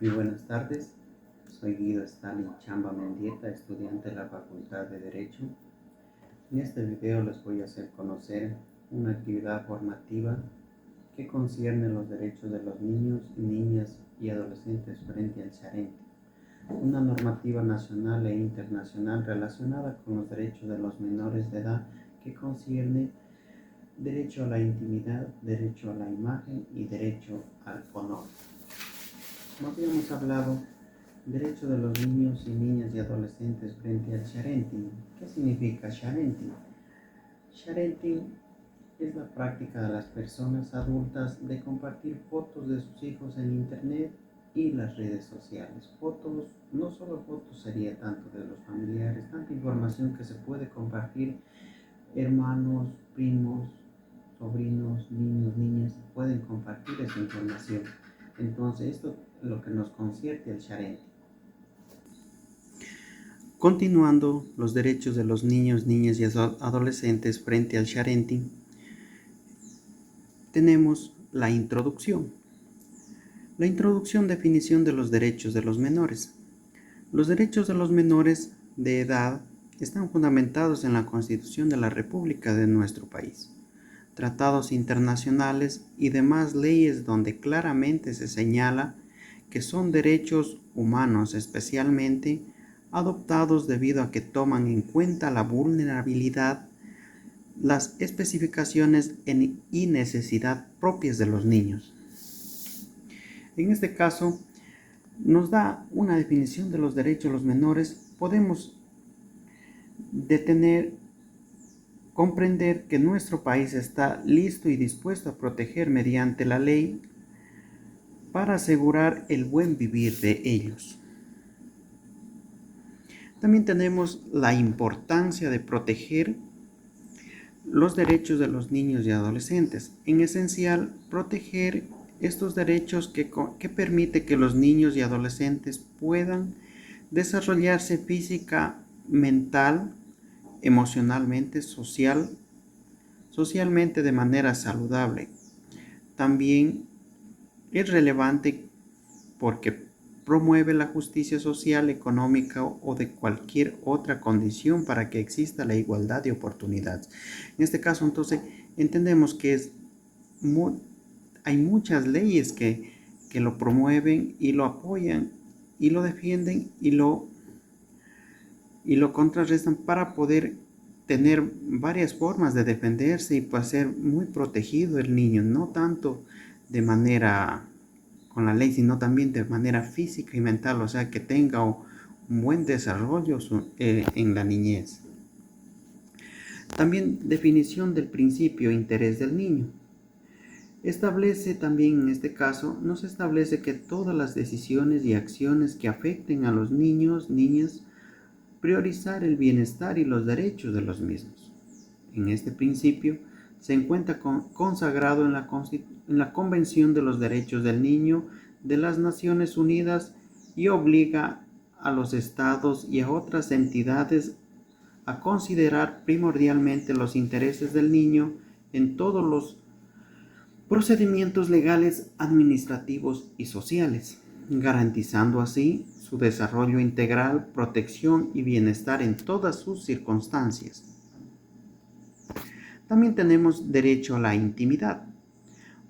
Muy buenas tardes, soy Guido Stalin Chamba Mendieta, estudiante de la Facultad de Derecho. En este video les voy a hacer conocer una actividad formativa que concierne los derechos de los niños, niñas y adolescentes frente al Charente, una normativa nacional e internacional relacionada con los derechos de los menores de edad que concierne derecho a la intimidad, derecho a la imagen y derecho al honor. Como habíamos hablado, derecho de los niños y niñas y adolescentes frente al sharenting. ¿Qué significa sharenting? Sharenting es la práctica de las personas adultas de compartir fotos de sus hijos en internet y las redes sociales. Fotos, no solo fotos sería tanto de los familiares, tanta información que se puede compartir, hermanos, primos, sobrinos, niños, niñas, pueden compartir esa información. Entonces, esto es lo que nos concierne al sharenting. Continuando los derechos de los niños, niñas y adolescentes frente al sharenting, tenemos la introducción. La introducción, definición de los derechos de los menores. Los derechos de los menores de edad están fundamentados en la Constitución de la República de nuestro país, tratados internacionales y demás leyes donde claramente se señala que son derechos humanos, especialmente adoptados debido a que toman en cuenta la vulnerabilidad, las especificaciones y necesidad propias de los niños. En este caso, nos da una definición de los derechos de los menores. Podemos comprender que nuestro país está listo y dispuesto a proteger mediante la ley para asegurar el buen vivir de ellos. También tenemos la importancia de proteger los derechos de los niños y adolescentes. En esencial, proteger estos derechos que permite que los niños y adolescentes puedan desarrollarse física, mental, emocionalmente, socialmente de manera saludable. También es relevante porque promueve la justicia social, económica o de cualquier otra condición para que exista la igualdad de oportunidades. En este caso, entonces, entendemos que hay muchas leyes que lo promueven y lo apoyan y lo defienden y lo contrarrestan para poder tener varias formas de defenderse y para ser muy protegido el niño, no tanto de manera con la ley, sino también de manera física y mental, o sea, que tenga un buen desarrollo en la niñez. También definición del principio interés del niño. Establece también, en este caso, nos establece que todas las decisiones y acciones que afecten a los niños, niñas, priorizar el bienestar y los derechos de los mismos. En este principio se encuentra consagrado en la Convención de los Derechos del Niño de las Naciones Unidas y obliga a los estados y a otras entidades a considerar primordialmente los intereses del niño en todos los procedimientos legales, administrativos y sociales, garantizando así su desarrollo integral, protección y bienestar en todas sus circunstancias. También tenemos derecho a la intimidad.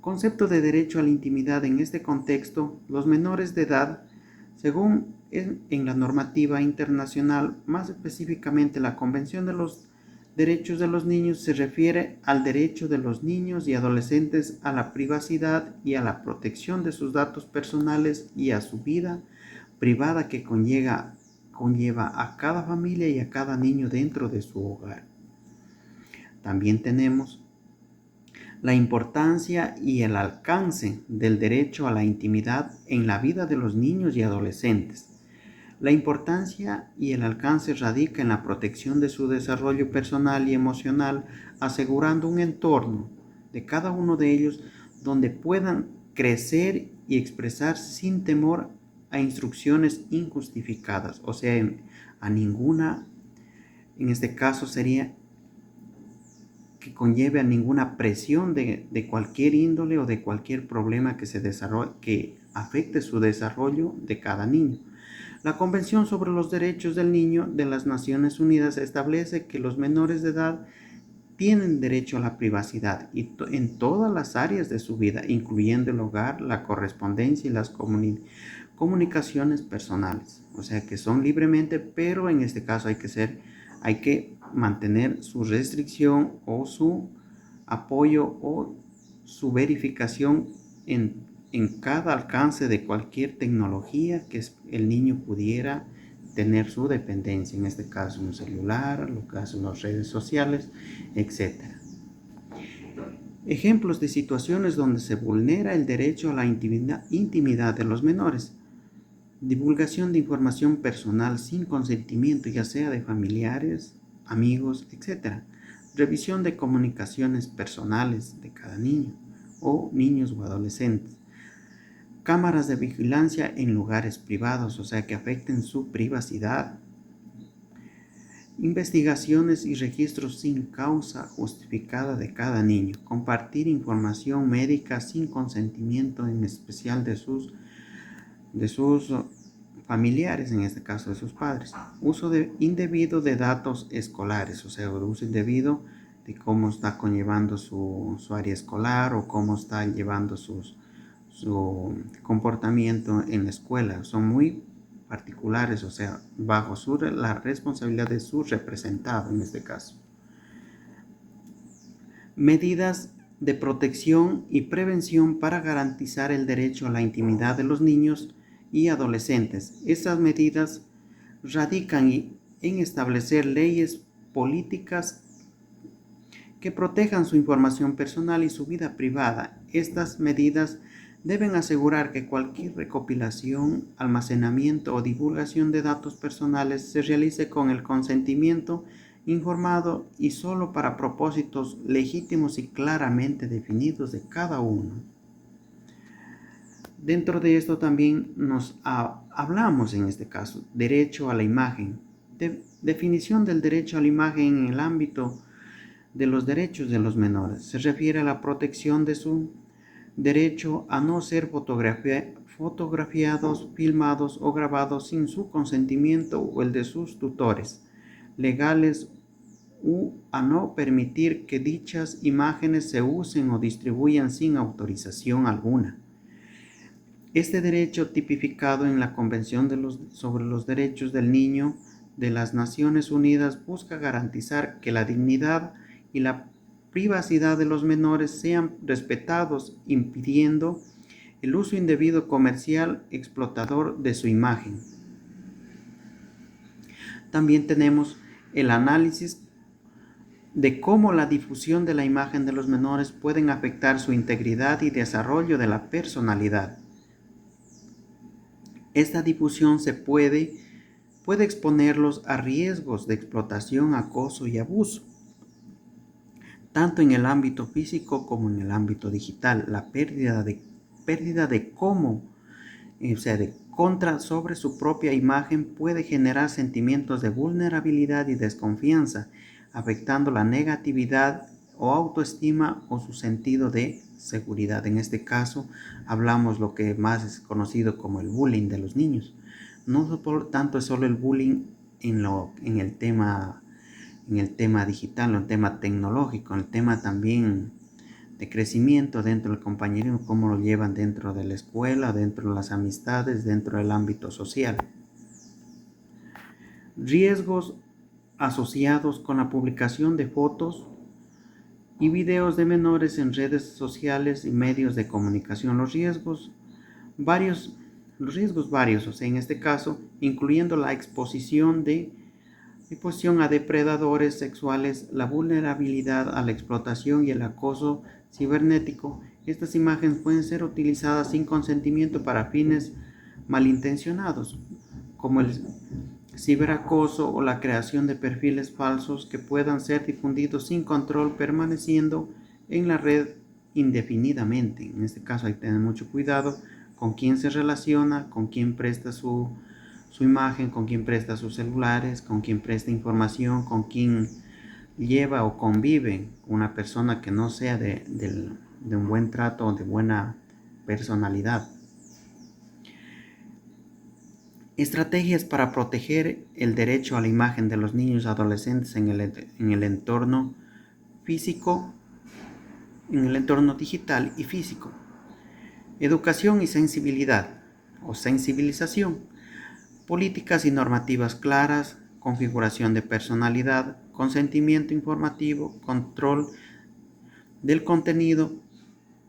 Concepto de derecho a la intimidad en este contexto, los menores de edad, según en la normativa internacional, más específicamente la Convención de los Derechos de los Niños, se refiere al derecho de los niños y adolescentes a la privacidad y a la protección de sus datos personales y a su vida privada que conlleva a cada familia y a cada niño dentro de su hogar. También tenemos la importancia y el alcance del derecho a la intimidad en la vida de los niños y adolescentes. La importancia y el alcance radica en la protección de su desarrollo personal y emocional, asegurando un entorno de cada uno de ellos donde puedan crecer y expresarse sin temor a instrucciones injustificadas, o sea, a ninguna, en este caso sería que conlleve a ninguna presión de cualquier índole o de cualquier problema que se desarrolle, que afecte su desarrollo de cada niño. La Convención sobre los Derechos del Niño de las Naciones Unidas establece que los menores de edad tienen derecho a la privacidad y en todas las áreas de su vida, incluyendo el hogar, la correspondencia y las comunicaciones personales. O sea que son libremente, pero en este caso hay que mantener su restricción o su apoyo o su verificación en cada alcance de cualquier tecnología que el niño pudiera tener su dependencia, en este caso un celular, lo que hacen las redes sociales, etc. Ejemplos de situaciones donde se vulnera el derecho a la intimidad de los menores. Divulgación de información personal sin consentimiento, ya sea de familiares, amigos, etc. Revisión de comunicaciones personales de cada niño o niños o adolescentes. Cámaras de vigilancia en lugares privados, o sea que afecten su privacidad. Investigaciones y registros sin causa justificada de cada niño. Compartir información médica sin consentimiento, en especial de sus familiares, en este caso de sus padres. Uso indebido de datos escolares, o sea, el uso indebido de cómo está conllevando su área escolar o cómo está llevando su comportamiento en la escuela. Son muy particulares, o sea, bajo la responsabilidad de su representado en este caso. Medidas de protección y prevención para garantizar el derecho a la intimidad de los niños y adolescentes. Estas medidas radican en establecer leyes políticas que protejan su información personal y su vida privada. Estas medidas deben asegurar que cualquier recopilación, almacenamiento o divulgación de datos personales se realice con el consentimiento informado y solo para propósitos legítimos y claramente definidos de cada uno. Dentro de esto también hablamos en este caso, derecho a la imagen. Definición del derecho a la imagen en el ámbito de los derechos de los menores. Se refiere a la protección de su derecho a no ser fotografiados, filmados o grabados sin su consentimiento o el de sus tutores legales, u a no permitir que dichas imágenes se usen o distribuyan sin autorización alguna. Este derecho, tipificado en la Convención sobre los Derechos del Niño de las Naciones Unidas, busca garantizar que la dignidad y la privacidad de los menores sean respetados, impidiendo el uso indebido comercial explotador de su imagen. También tenemos el análisis de cómo la difusión de la imagen de los menores pueden afectar su integridad y desarrollo de la personalidad. Esta difusión puede exponerlos a riesgos de explotación, acoso y abuso, tanto en el ámbito físico como en el ámbito digital. La pérdida de control sobre su propia imagen puede generar sentimientos de vulnerabilidad y desconfianza, afectando la negatividad o autoestima o su sentido de seguridad. En este caso hablamos lo que más es conocido como el bullying de los niños. No por tanto es solo el bullying en el tema digital, en el tema tecnológico, en el tema también de crecimiento dentro del compañerismo, cómo lo llevan dentro de la escuela, dentro de las amistades, dentro del ámbito social. Riesgos asociados con la publicación de fotos y videos de menores en redes sociales y medios de comunicación. Los riesgos varios, o sea, en este caso, incluyendo la exposición a depredadores sexuales, la vulnerabilidad a la explotación y el acoso cibernético. Estas imágenes pueden ser utilizadas sin consentimiento para fines malintencionados, como el ciberacoso o la creación de perfiles falsos que puedan ser difundidos sin control, permaneciendo en la red indefinidamente. En este caso hay que tener mucho cuidado con quién se relaciona, con quién presta su imagen, con quién presta sus celulares, con quién presta información, con quién lleva o convive una persona que no sea de un buen trato o de buena personalidad. Estrategias para proteger el derecho a la imagen de los niños y adolescentes en el entorno físico, en el entorno digital y físico. Educación y sensibilidad o sensibilización. Políticas y normativas claras, configuración de personalidad, consentimiento informativo, control del contenido,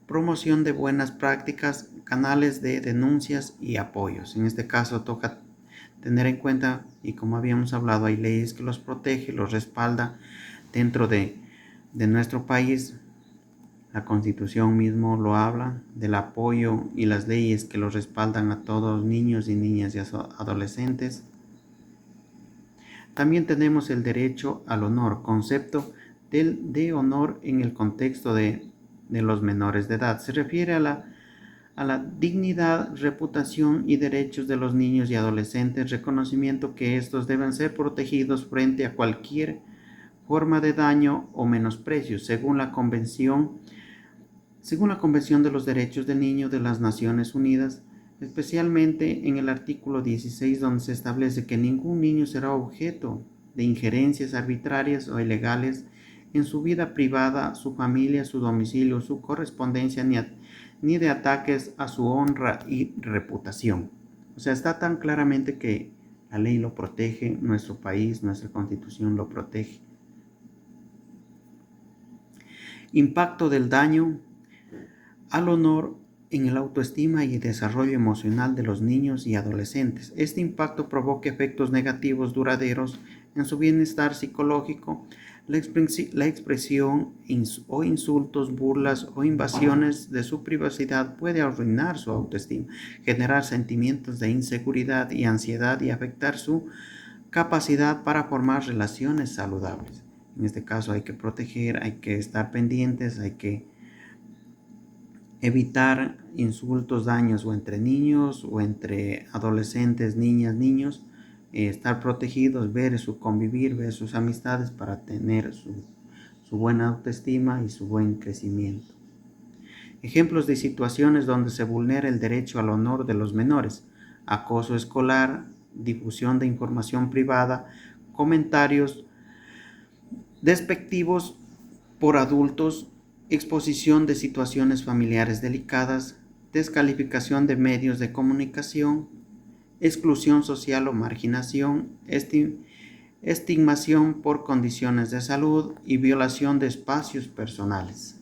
promoción de buenas prácticas, canales de denuncias y apoyos. En este caso toca tener en cuenta, y como habíamos hablado, hay leyes que los protege, los respalda dentro de nuestro país. La Constitución mismo lo habla del apoyo y las leyes que los respaldan a todos los niños y niñas y adolescentes. También tenemos el derecho al honor, concepto de honor en el contexto de los menores de edad. Se refiere a la dignidad, reputación y derechos de los niños y adolescentes, reconocimiento que estos deben ser protegidos frente a cualquier forma de daño o menosprecio, según la Convención de los Derechos del Niño de las Naciones Unidas, especialmente en el artículo 16, donde se establece que ningún niño será objeto de injerencias arbitrarias o ilegales en su vida privada, su familia, su domicilio, su correspondencia, ni de ataques a su honra y reputación. O sea, está tan claramente que la ley lo protege, nuestro país, nuestra Constitución lo protege. Impacto del daño al honor en el autoestima y desarrollo emocional de los niños y adolescentes. Este impacto provoca efectos negativos duraderos en su bienestar psicológico. La expresión o insultos, burlas o invasiones de su privacidad puede arruinar su autoestima, generar sentimientos de inseguridad y ansiedad y afectar su capacidad para formar relaciones saludables. En este caso hay que proteger, hay que estar pendientes, hay que evitar insultos, daños o entre niños o entre adolescentes, niñas, niños, estar protegidos, ver su convivir, ver sus amistades para tener su buena autoestima y su buen crecimiento. Ejemplos de situaciones donde se vulnera el derecho al honor de los menores: acoso escolar, difusión de información privada, comentarios despectivos por adultos, exposición de situaciones familiares delicadas, descalificación de medios de comunicación, exclusión social o marginación, estigmación por condiciones de salud y violación de espacios personales.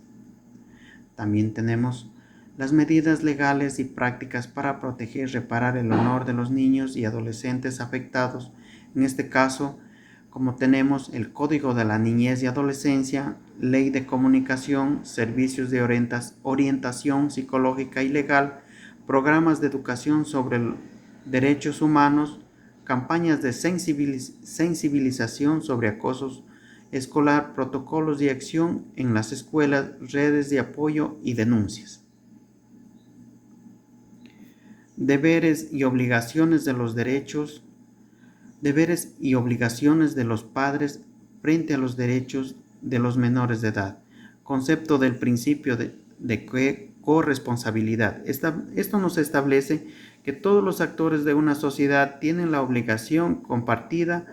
También tenemos las medidas legales y prácticas para proteger y reparar el honor de los niños y adolescentes afectados. En este caso, como tenemos el Código de la Niñez y Adolescencia, Ley de Comunicación, Servicios de Orientación Psicológica y Legal, programas de educación sobre derechos humanos, campañas de sensibilización sobre acoso escolar, protocolos de acción en las escuelas, redes de apoyo y denuncias. Deberes y obligaciones de los derechos. Deberes y obligaciones de los padres frente a los derechos de los menores de edad. Concepto del principio de corresponsabilidad. Esto nos establece que todos los actores de una sociedad tienen la obligación compartida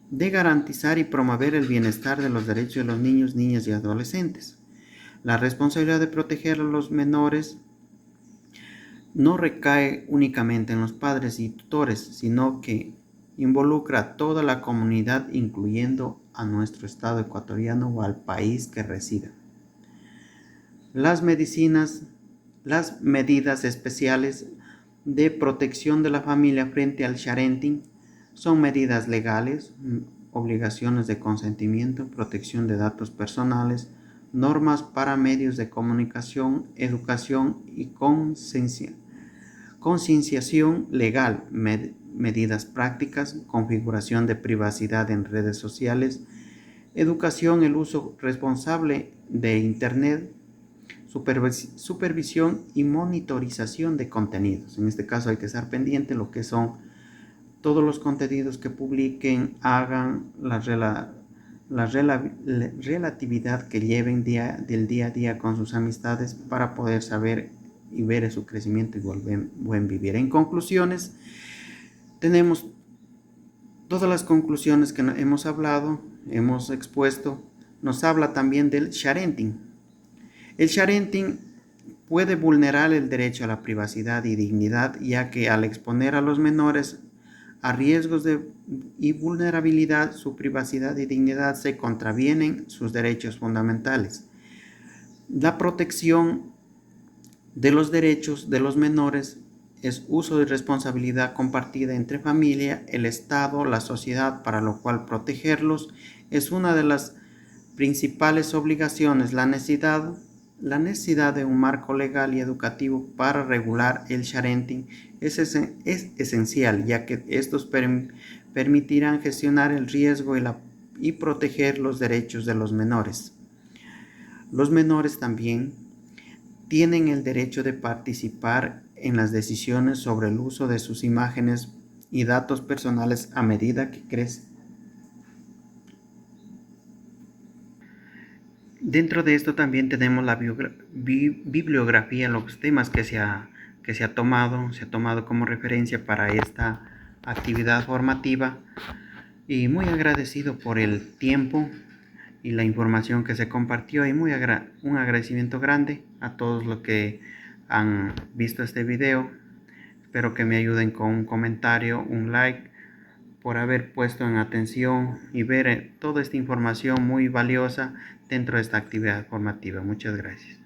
de garantizar y promover el bienestar de los derechos de los niños, niñas y adolescentes. La responsabilidad de proteger a los menores no recae únicamente en los padres y tutores, sino que involucra a toda la comunidad, incluyendo a nuestro estado ecuatoriano o al país que resida. Las medidas especiales de protección de la familia frente al sharenting son medidas legales, obligaciones de consentimiento, protección de datos personales, normas para medios de comunicación, educación y concienciación legal, medidas prácticas, configuración de privacidad en redes sociales, educación, el uso responsable de Internet, supervisión y monitorización de contenidos. En este caso hay que estar pendiente de lo que son todos los contenidos que publiquen, hagan, la relatividad que lleven del día a día con sus amistades para poder saber y ver su crecimiento y buen vivir. En conclusiones, tenemos todas las conclusiones que hemos hablado, hemos expuesto. Nos habla también del sharenting. El sharenting puede vulnerar el derecho a la privacidad y dignidad, ya que al exponer a los menores a riesgos y vulnerabilidad, su privacidad y dignidad se contravienen sus derechos fundamentales. La protección de los derechos de los menores es uso y responsabilidad compartida entre familia, el Estado, la sociedad, para lo cual protegerlos es una de las principales obligaciones. La necesidad de un marco legal y educativo para regular el sharenting es esencial, ya que estos permitirán gestionar el riesgo y proteger los derechos de los menores. Los menores también tienen el derecho de participar en las decisiones sobre el uso de sus imágenes y datos personales a medida que crecen. Dentro de esto también tenemos la bibliografía, los temas que se ha tomado como referencia para esta actividad formativa, y muy agradecido por el tiempo y la información que se compartió, y un agradecimiento grande a todos los que han visto este video. Espero que me ayuden con un comentario, un like, por haber puesto en atención y ver toda esta información muy valiosa dentro de esta actividad formativa. Muchas gracias.